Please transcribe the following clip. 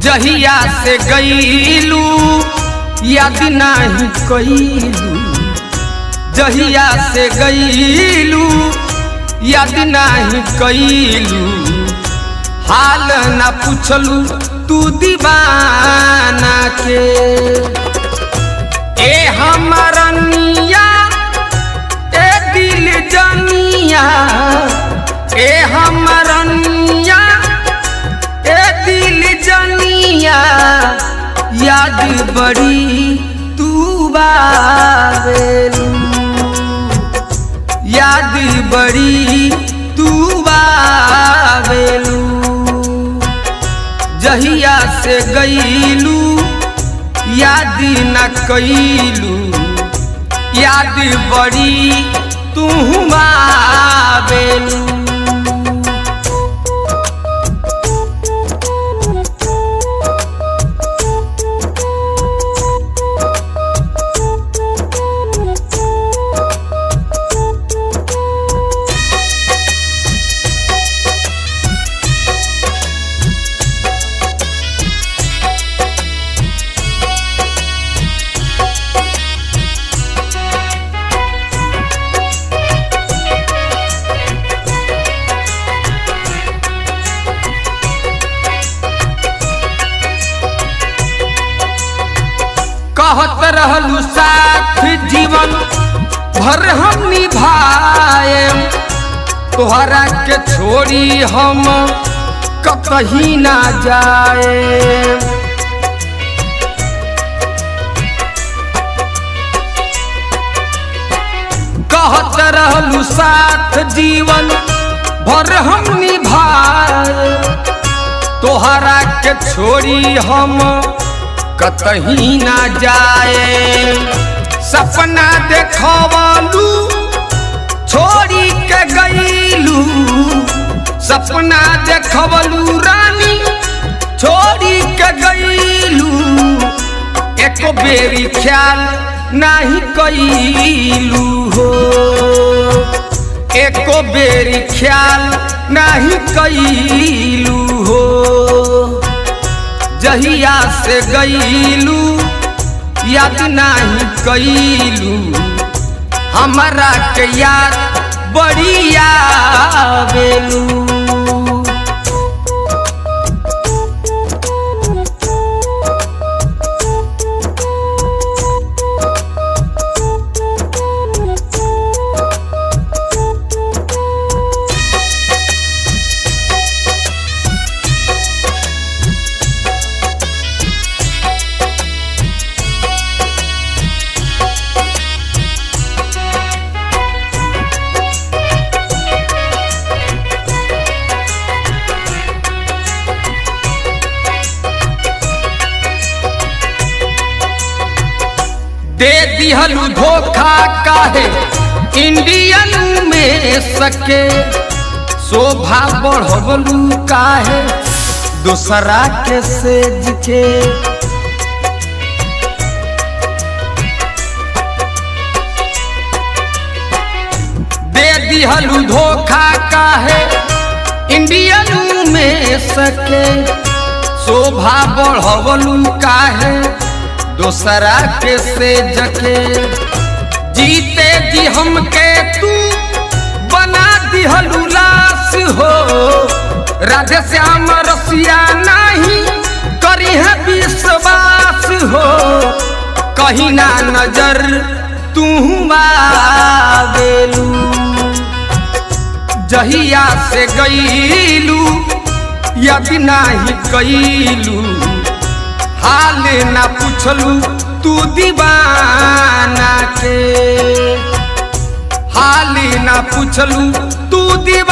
जहिया से गईलू याद नहीं कईलू, जहिया से गईलू याद नहीं कईलू, हाल ना पूछलू तू दीवाना के। ए हमरनिया ए दिल जनिया, ए हमरनिया ए दिल जनिया, याद बड़ी तू बावेलू, याद बड़ी तू बावेलू। जहिया से गईलू याद न कईलू, याद बड़ी तू बावेलू। कहत रहलू साथ जीवन भर हम निभाएम, तोहरा के छोड़ी हम कहीं ना जाए। कहत रहलू साथ जीवन भर हम निभाएम, तोहरा के छोड़ी हम कहीं ना जाए। सपना देखवलू छोड़ी के गईलू, सपना देखवलू रानी छोड़ी के गईलू, एक बेरी ख्याल नहीं कईलू हो, एक बेरी ख्याल नहीं कईलू हो। जहिया से गईलू याद नहीं कईलू, हमरा के याद बड़ी आवेलू। दे दिहलू धोखा काहे इंडियन में सके, शोभा बढ़वलू काहे दूसरा के सेज के। दे दिहलू धोखा काहे इंडियन में सके, शोभा बढ़वलू काहे दूसरा के सेज के। जीते जी हमके तू बना दिहलू लाश हो, राधे श्याम रसिया नहीं करी है विश्वास हो, कहीं ना नजर तू आवेलू। जहिया से गईलू याद नहीं कईलू, हाल ना पूछलू तू दीवाना के, हाल ना पूछलू तू दीवाना